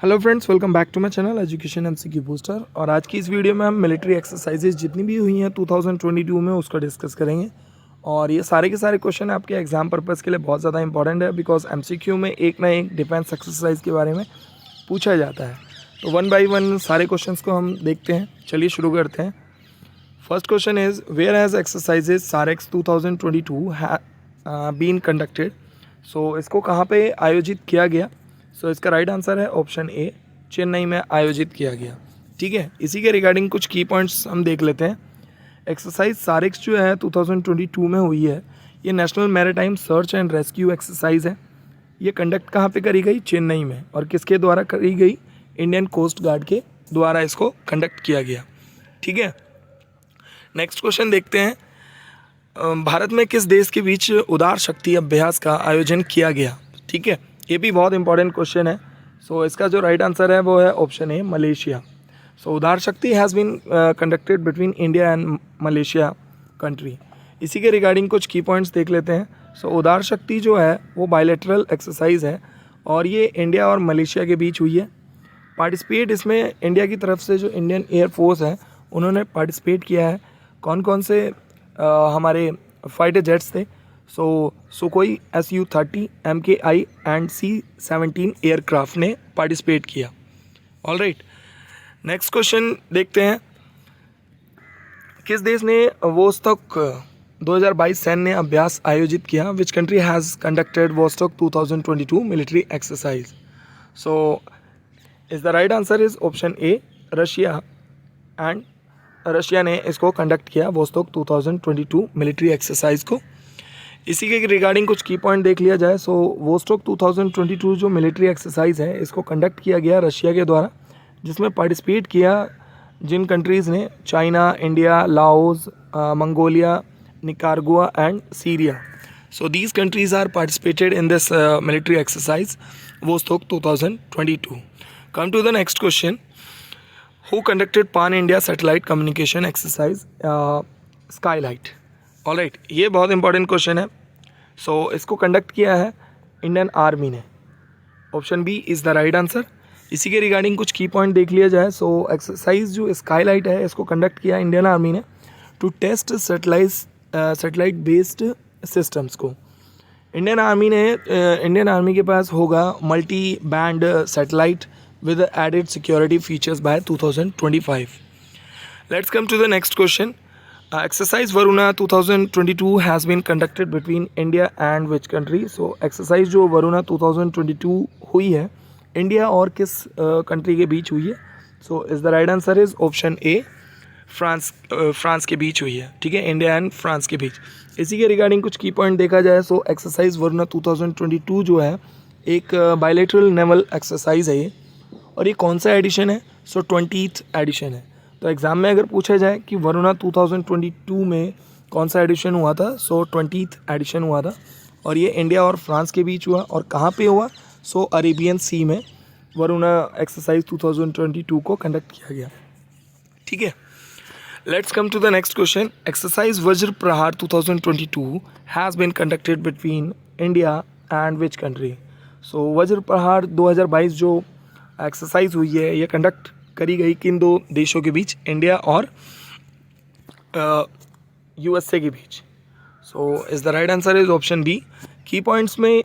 Hello friends, welcome back to my channel education MCQ booster. और आज की इस वीडियो में हम मिलिट्री एक्सरसाइजेज जितनी भी हुई हैं 2022 में उसका डिस्कस करेंगे। और ये सारे के सारे क्वेश्चन आपके एग्जाम पर्पज़ के लिए बहुत ज़्यादा इंपॉर्टेंट है, बिकॉज एमसीक्यू में एक ना एक डिफेंस एक्सरसाइज के बारे में पूछा जाता है। तो वन बाई वन सारे क्वेश्चन को हम देखते हैं। चलिए शुरू करते हैं। First question is where has exercises SAREX 2022 been conducted. So इसको कहाँ पे आयोजित किया गया? सो इसका राइट आंसर है ऑप्शन ए, चेन्नई में आयोजित किया गया। ठीक है, इसी के रिगार्डिंग कुछ की पॉइंट्स हम देख लेते हैं। एक्सरसाइज सारेक्स जो है 2022 में हुई है, ये national maritime search and rescue exercise है। ये कंडक्ट कहाँ पे करी गई? चेन्नई में। और किसके द्वारा करी गई? इंडियन कोस्ट गार्ड के द्वारा इसको कंडक्ट किया गया। ठीक है, नेक्स्ट क्वेश्चन देखते हैं। भारत में किस देश के बीच उदार शक्ति अभ्यास का आयोजन किया गया? ठीक है, ये भी बहुत इंपॉर्टेंट क्वेश्चन है। सो इसका जो राइट आंसर है वो है option A, Malaysia. So Udar Shakti has been conducted between India and Malaysia country. इसी के रिगार्डिंग कुछ की पॉइंट्स देख लेते हैं। सो उदार शक्ति जो है वो बायलैटरल एक्सरसाइज है और ये इंडिया और मलेशिया के बीच हुई है। पार्टिसिपेट इसमें इंडिया की तरफ से जो इंडियन एयरफोर्स है उन्होंने पार्टिसिपेट किया है। कौन कौन से हमारे फाइटर जेट्स थे? So Sukhoi Su-30, MKI and C-17 aircraft ने पार्टिसिपेट किया। ऑल राइट, नेक्स्ट क्वेश्चन देखते हैं। किस देश ने वोस्टॉक 2022 सैन्य अभ्यास आयोजित किया? Which country has conducted Vostok 2022 military exercise? So is the right answer is option A, Russia. And Russia ने इसको कंडक्ट किया वोस्टॉक 2022 मिलिट्री एक्सरसाइज को। इसी के रिगार्डिंग कुछ की पॉइंट देख लिया जाए। सो वोस्टॉक 2022 जो मिलिट्री एक्सरसाइज है इसको कंडक्ट किया गया रशिया के द्वारा, जिसमें पार्टिसिपेट किया जिन कंट्रीज़ ने? China, India, Laos, Mongolia, Nicaragua and Syria. So these countries are participated in this military exercise Vostok 2022. Come to the next question. Who conducted Pan India Satellite Communication Exercise Skylight? All right, ये बहुत important question है। सो इसको conduct किया है Indian army ने। Option B is the right answer. इसी के regarding कुछ की पॉइंट देख लिया जाए। सो एक्सरसाइज जो स्काईलाइट है इसको कंडक्ट किया इंडियन आर्मी ने to test satellite based systems को। इंडियन आर्मी के पास होगा multi band satellite with added security features by 2025. Let's come to the next question. Exercise Varuna 2022 has been conducted between India and which country? So exercise जो Varuna 2022 हुई है India और किस country के बीच हुई है? So is the right answer is option A, France के बीच हुई है। ठीक है, इंडिया एंड फ्रांस के बीच। इसी के रिगार्डिंग कुछ की पॉइंट देखा जाए। सो एक्सरसाइज वरुणा 2022 जो है एक बायलैटरल नेवल एक्सरसाइज है ये, और ये कौन सा एडिशन है? सो 20th एडिशन है। तो एग्ज़ाम में अगर पूछा जाए कि वरुणा 2022 में कौन सा एडिशन हुआ था? सो 20th एडिशन हुआ था और ये इंडिया और फ्रांस के बीच हुआ। और कहाँ पे हुआ? सो अरेबियन सी में वरुणा एक्सरसाइज 2022 को कंडक्ट किया गया। ठीक है, let's come to the next question. Exercise Vajra Prahar 2022 has been conducted between India and which country? So Vajra Prahar 2022 जो एक्सरसाइज हुई है ये कंडक्ट करी गई किन दो देशों के बीच? इंडिया और USA के बीच। So is the right answer is option B. Key points में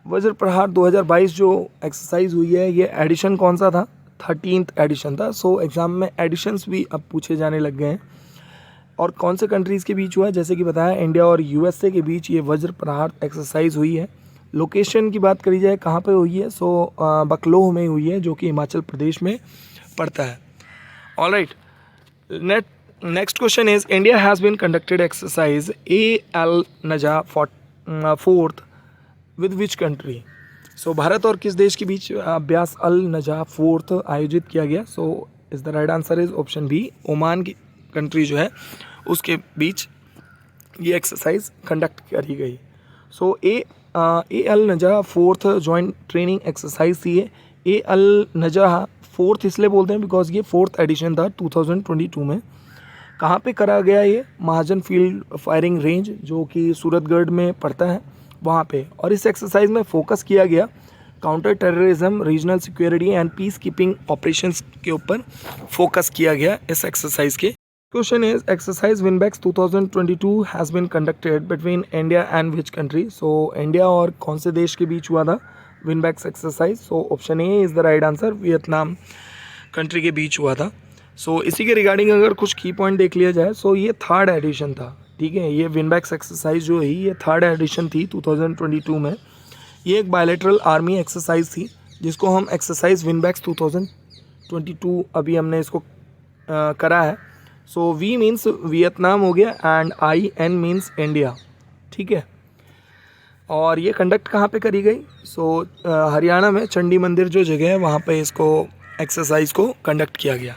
वज्र प्रहार 2022 जो एक्सरसाइज हुई है ये एडिशन कौन सा था? 13th एडिशन था। सो एग्ज़ाम में एडिशंस भी अब पूछे जाने लग गए हैं। और कौन से कंट्रीज़ के बीच हुआ है? जैसे कि बताया इंडिया और USA के बीच ये वज्र प्रहार एक्सरसाइज हुई है। लोकेशन की बात करी जाए कहाँ पे हुई है? सो बकलोह में हुई है, जो कि हिमाचल प्रदेश में पड़ता है। All right, next question is India has been conducted exercise AL Najah 4th with which country? So Bharat और किस देश के बीच अभ्यास अल नजा 4th आयोजित किया गया? So is the right answer is option B, Oman की कंट्री जो है उसके बीच ये एक्सरसाइज कंडक्ट करी गई। सो AL Najah 4th joint training exercise थी ये। AL नजा 4th इसलिए बोलते हैं बिकॉज ये 4th एडिशन था 2022 में। कहाँ पे करा गया ये? महाजन फील्ड फायरिंग रेंज जो कि सूरतगढ़ में पड़ता है वहाँ पे। और इस एक्सरसाइज में फोकस किया गया counter terrorism, regional security and peace keeping operations के ऊपर फोकस किया गया इस एक्सरसाइज के। Question is exercise Vinbax 2022 has been conducted between India and which country. So India और कौन से देश के बीच हुआ था Vinbax exercise? So option A is the right answer, Vietnam country के बीच हुआ था। सो इसी के रिगार्डिंग अगर कुछ की पॉइंट देख लिया जाए, सो ये थर्ड एडिशन था, ठीक है। ये विनबैक्स एक्सरसाइज जो है ये थर्ड एडिशन थी 2022 में। ये एक बायलैटरल आर्मी एक्सरसाइज थी जिसको हम एक्सरसाइज विनबैक्स 2022 अभी हमने इसको करा है। सो वी मीन्स वियतनाम हो गया एंड IN मीन्स इंडिया, ठीक है। और ये कंडक्ट कहाँ पे करी गई? सो हरियाणा में चंडी मंदिर जो जगह है वहाँ पे इसको एक्सरसाइज को कंडक्ट किया गया।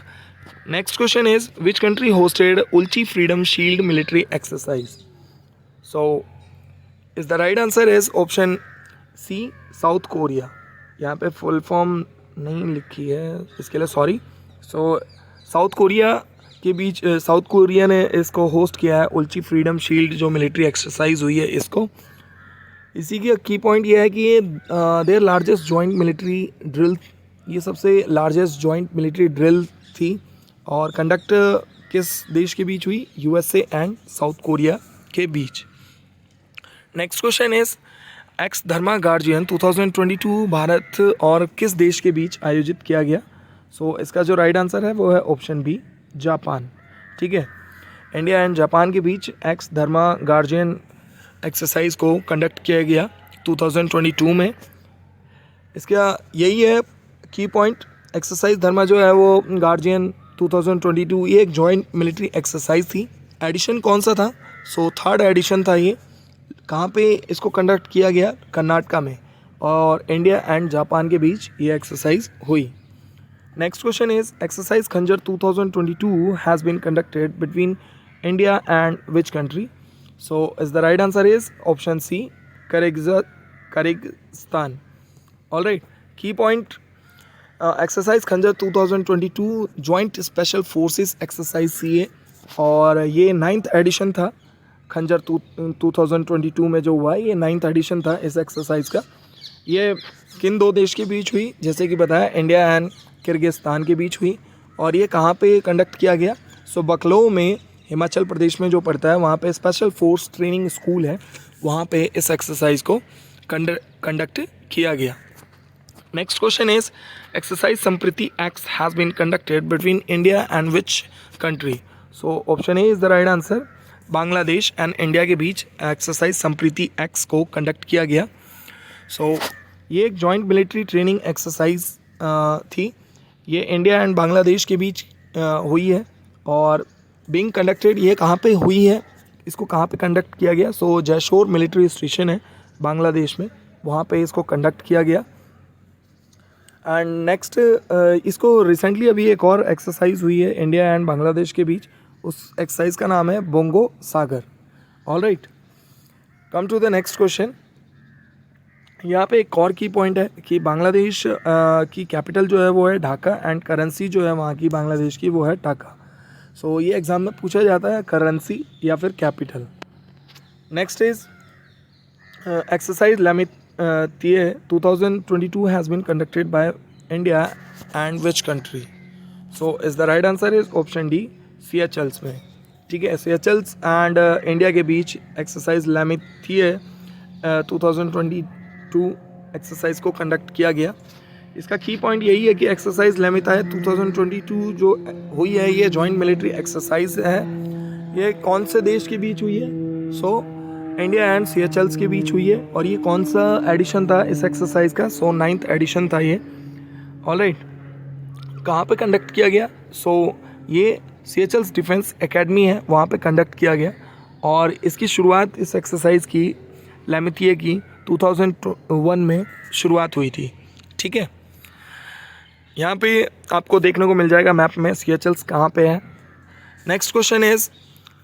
Next question is which country hosted Ulchi Freedom Shield military exercise? So is the right answer is option C, South Korea. यहाँ पे फुल फॉर्म नहीं लिखी है, इसके लिए सॉरी। सो साउथ कोरिया के बीच साउथ कोरिया ने इसको होस्ट किया है, उल्ची फ्रीडम शील्ड जो मिलिट्री एक्सरसाइज हुई है इसको। इसी की पॉइंट ये है कि ये their largest joint military drill, ये सबसे लार्जेस्ट जॉइंट मिलिट्री ड्रिल थी। और कंडक्ट किस देश के बीच हुई? USA एंड साउथ कोरिया के बीच। Next question is ex Dharma guardian 2022 Bharat और किस देश के बीच आयोजित किया गया? सो इसका जो राइट आंसर है वो है ऑप्शन बी, जापान, ठीक है। इंडिया एंड जापान के बीच एक्स धर्मा गार्जियन एक्सरसाइज को कंडक्ट किया गया 2022 में। इसका यही है की पॉइंट। एक्सरसाइज धर्मा जो है वो गार्जियन 2022 ये एक जॉइंट मिलिट्री एक्सरसाइज थी। एडिशन कौन सा था? सो थर्ड एडिशन था ये। कहाँ पे इसको कंडक्ट किया गया? कर्नाटका में। और इंडिया एंड जापान के बीच ये एक्सरसाइज हुई। Next question is exercise Khanjar 2022 has been conducted between India and which country? So is the right answer is option C, Kyrgyzstan. All right, key point exercise Khanjar 2022 joint special forces exercise CA और ये 9th addition था। खंजर 2022 में जो हुआ ये 9th addition था इस एक्सरसाइज का। ये किन दो देश के बीच हुई? जैसे कि बताया इंडिया एंड किर्गिस्तान के बीच हुई। और ये कहाँ पे कंडक्ट किया गया? सो बकलो में, हिमाचल प्रदेश में जो पड़ता है वहाँ पे स्पेशल फोर्स ट्रेनिंग स्कूल है, वहाँ पे इस एक्सरसाइज को कंडक्ट किया गया। Next question is exercise Sampriti X has been conducted between India and which country? So option A is the right answer, Bangladesh and India के बीच एक्सरसाइज संप्रीति एक्स को कंडक्ट किया गया। सो ये एक जॉइंट मिलिट्री ट्रेनिंग एक्सरसाइज थी। ये इंडिया एंड बांग्लादेश के बीच हुई है और बीइंग कंडक्टेड ये कहाँ पे हुई है, इसको कहाँ पे कंडक्ट किया गया? सो जयशोर मिलिट्री स्टेशन है बांग्लादेश में, वहाँ पे इसको कंडक्ट किया गया। एंड नेक्स्ट इसको रिसेंटली अभी एक और एक्सरसाइज हुई है इंडिया एंड बांग्लादेश के बीच, उस एक्सरसाइज का नाम है Bongo Sagar. All right, come to the next question. यहाँ पे एक और की पॉइंट है कि बांग्लादेश की कैपिटल जो है वो है ढाका एंड करेंसी जो है वहाँ की बांग्लादेश की वो है टाका। सो ये एग्जाम में पूछा जाता है करेंसी या फिर capital. Next is exercise Lamit 2022 has been conducted by India and which country? So is the right answer is option D, Seychelles में, ठीक है। Seychelles एंड इंडिया के बीच एक्सरसाइज लामिथिए 2022 एक्सरसाइज को कंडक्ट किया गया। इसका की पॉइंट यही है कि एक्सरसाइज लामिथिए 2022 जो हुई है ये जॉइंट मिलिट्री एक्सरसाइज है। ये कौन से देश के बीच हुई है? सो इंडिया एंड Seychelles के बीच हुई है। और ये कौन सा एडिशन था इस एक्सरसाइज का? सो 9th एडिशन था ये। ऑलराइट, कहाँ पे कंडक्ट किया गया? सो ये Seychelles डिफेंस एकेडमी है, वहाँ पे कंडक्ट किया गया। और इसकी शुरुआत इस एक्सरसाइज की लामिथिए की 2001 में शुरुआत हुई थी, ठीक है। यहाँ पे आपको देखने को मिल जाएगा मैप में Seychelles कहाँ पे है। Next question is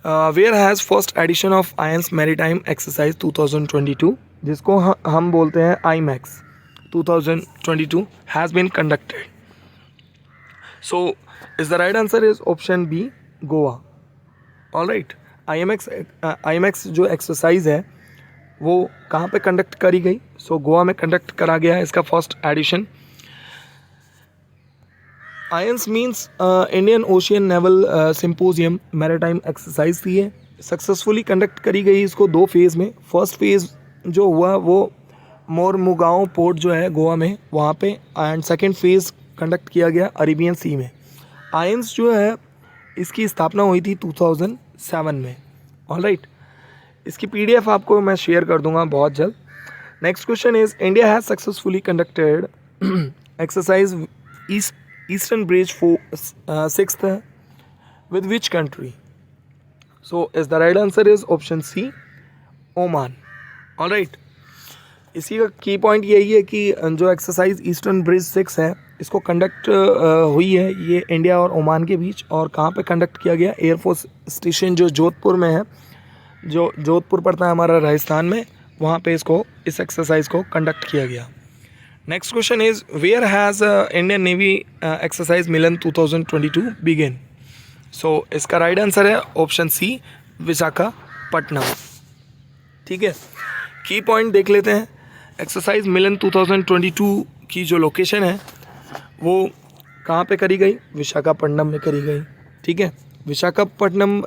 where has first edition of IONS maritime exercise 2022, जिसको हम बोलते हैं IMEX 2022 has been conducted? So is the right answer is option B, Goa. All right, IMEX जो एक्सरसाइज है वो कहाँ पे कंडक्ट करी गई? सो गोवा में कंडक्ट करा गया है इसका first edition. Ions means Indian ocean naval symposium maritime exercise थी ये, सक्सेसफुली कंडक्ट करी गई इसको 2 फेज़ में। फर्स्ट फेज़ जो हुआ वो मोरमुगांव पोर्ट जो है गोवा में वहाँ पे, एंड सेकेंड फेज़ कंडक्ट किया गया अरेबियन सी में। आयंस जो है इसकी स्थापना हुई थी 2007 में। ऑलराइट, इसकी PDF आपको मैं शेयर कर दूंगा बहुत जल्द। Next question is India has successfully conducted exercise eastern bridge for 6th with which country? So is the right answer is option C, Oman. Alright, इसी का की पॉइंट यही है कि जो एक्सरसाइज ईस्टर्न ब्रिज 6 है इसको कंडक्ट हुई है ये इंडिया और ओमान के बीच। और कहाँ पे कंडक्ट किया गया? एयरफोर्स स्टेशन जो जोधपुर में है, जो जोधपुर पड़ता है हमारा राजस्थान में, वहाँ पे इस एक्सरसाइज को कंडक्ट किया गया। Next question is where has Indian Navy exercise Milan 2022 begin? So इसका राइट आंसर है ऑप्शन सी, विशाखापट्टनम। ठीक है, की पॉइंट देख लेते हैं। एक्सरसाइज मिलन 2022 की जो लोकेशन है वो कहाँ पे करी गई? विशाखापट्टनम में करी गई। ठीक है, विशाखापट्टनम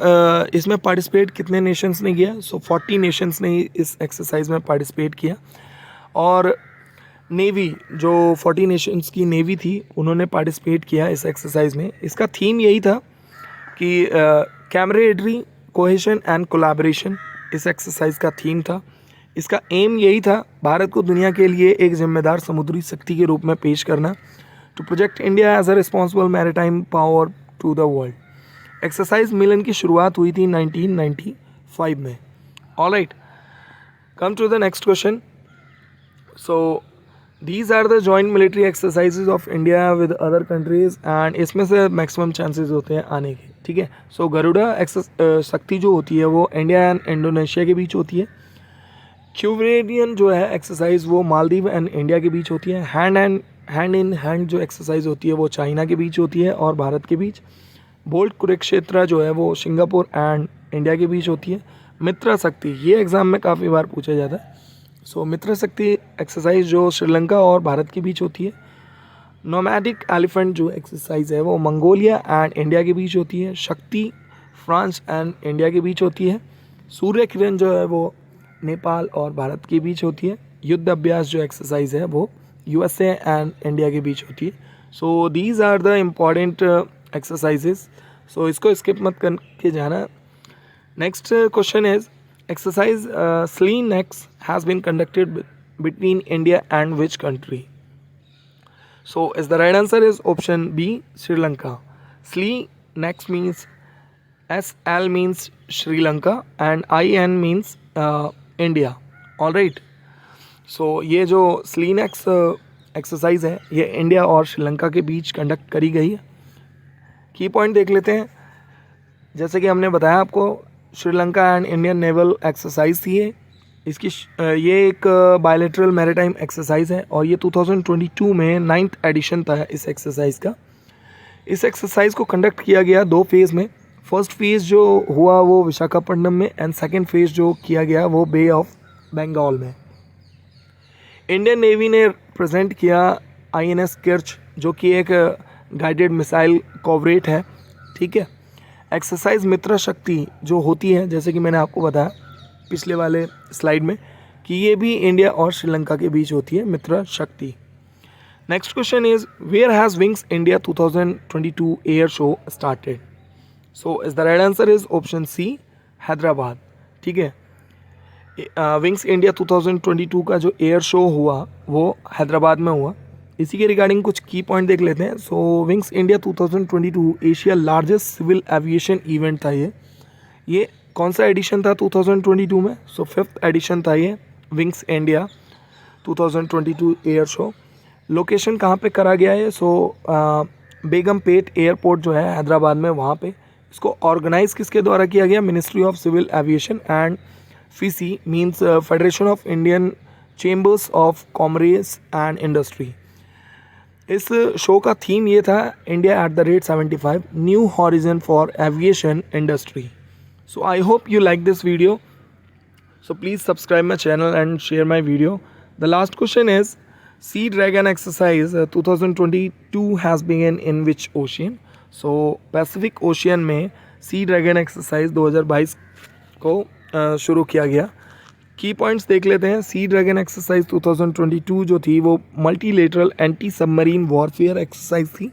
इसमें पार्टिसिपेट कितने नेशंस ने किया? सो 40 नेशंस ने इस एक्सरसाइज में पार्टिसिपेट किया। और नेवी जो 40 नेशंस की नेवी थी उन्होंने पार्टिसिपेट किया इस एक्सरसाइज में। इसका थीम यही था कि कैमरेडरी, कोहेशन एंड कोलैबोरेशन इस एक्सरसाइज का थीम था। इसका एम यही था भारत को दुनिया के लिए एक जिम्मेदार समुद्री शक्ति के रूप में पेश करना, to project India as a responsible maritime power to the world. Exercise Milan की शुरुआत हुई थी 1995 में। Alright, come to the next question. So these are the joint military exercises of India with other countries, and इसमें से maximum chances होते हैं आने के। ठीक है, सो गरुड़ा शक्ति जो होती है वो इंडिया एंड इंडोनेशिया के बीच होती है। क्यूबेरियन जो है एक्सरसाइज वो मालदीव एंड इंडिया के बीच होती है। हैंड इन हैंड जो एक्सरसाइज होती है वो चाइना के बीच होती है और भारत के बीच। बोल्ट कुरुक्षेत्र जो है वो सिंगापुर एंड इंडिया के बीच होती है। मित्र शक्ति, ये एग्ज़ाम में काफ़ी बार पूछा जाता है। सो मित्र शक्ति एक्सरसाइज जो श्रीलंका और भारत के बीच होती है। नोमैडिक एलिफेंट जो एक्सरसाइज है वो मंगोलिया एंड इंडिया के बीच होती है। शक्ति फ्रांस एंड इंडिया के बीच होती है। सूर्य किरण जो है वो नेपाल और भारत के बीच होती है। युद्ध अभ्यास जो एक्सरसाइज है वो USA एंड इंडिया के बीच होती है। So these are the important exercises. So इसको स्किप मत करके जाना। Next question is exercise SLINEX has been conducted between India and which country? So is the right answer is option B, Sri Lanka. SLINEX means SL means Sri Lanka and IN means India. All right. So ये जो स्लीनेक्स exercise है ये India और श्रीलंका के बीच conduct करी गई है। की पॉइंट देख लेते हैं। जैसे कि हमने बताया आपको, Sri Lanka and Indian naval exercise थी ये एक बायलैटरल मैरीटाइम एक्सरसाइज है और ये 2022 में 9th एडिशन था इस एक्सरसाइज का। इस एक्सरसाइज को कंडक्ट किया गया 2 फेज़ में। फर्स्ट फेज़ जो हुआ वो विशाखापट्टनम में एंड सेकेंड फेज़ जो किया गया वो बे ऑफ बंगाल में। इंडियन नेवी ने प्रेजेंट किया INS किर्च जो कि एक गाइडेड मिसाइल कॉर्वेट है। ठीक है, एक्सरसाइज मित्र शक्ति जो होती है, जैसे कि मैंने आपको बताया पिछले वाले स्लाइड में, कि ये भी इंडिया और श्रीलंका के बीच होती है Mitra Shakti. Next question is where has Wings India 2022 air show started? So is the right answer is option C, Hyderabad. ठीक है, विंग्स इंडिया 2022 का जो एयर शो हुआ वो हैदराबाद में हुआ। इसी के रिगार्डिंग कुछ की पॉइंट देख लेते हैं। So Wings India 2022 Asia largest civil aviation event था ये कौन सा एडिशन था 2022 में? सो 5th एडिशन था ये wings India 2022 air show. Location कहाँ पे करा गया है? सो बेगमपेट एयरपोर्ट जो है हैदराबाद में, वहाँ पे। इसको ऑर्गेनाइज किसके द्वारा किया गया? Ministry of civil aviation and FICI means federation of Indian chambers of commerce and industry. इस शो का थीम ये था India at the rate 75 new horizon for aviation industry. So I hope you like this video. So please subscribe my channel and share my video. The last question is, Sea Dragon exercise 2022 has begun in which ocean? So Pacific Ocean में Sea Dragon exercise 2022 को शुरू किया गया. की points देख लेते हैं. Sea dragon exercise 2022 जो थी वो multilateral anti submarine warfare exercise थी.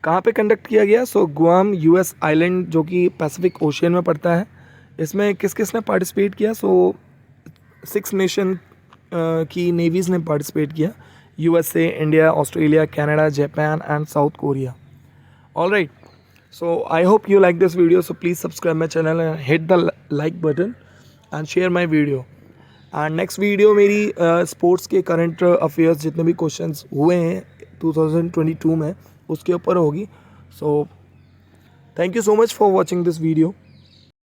कहाँ पे कंडक्ट किया गया? सो गुआम यूएस आइलैंड जो कि पैसिफिक ओशियन में पड़ता है. इसमें किस किस ने पार्टिसिपेट किया? सो 6 नेशन की नेवीज़ ने पार्टिसिपेट किया. USA, India, Australia, Canada, Japan and South Korea. All right, so I hope you like this video. So please subscribe my channel and hit the like button and share my video. And next video मेरी sports के current affairs जितने भी questions हुए हैं 2022 में उसके ऊपर होगी. So thank you so much for watching this video.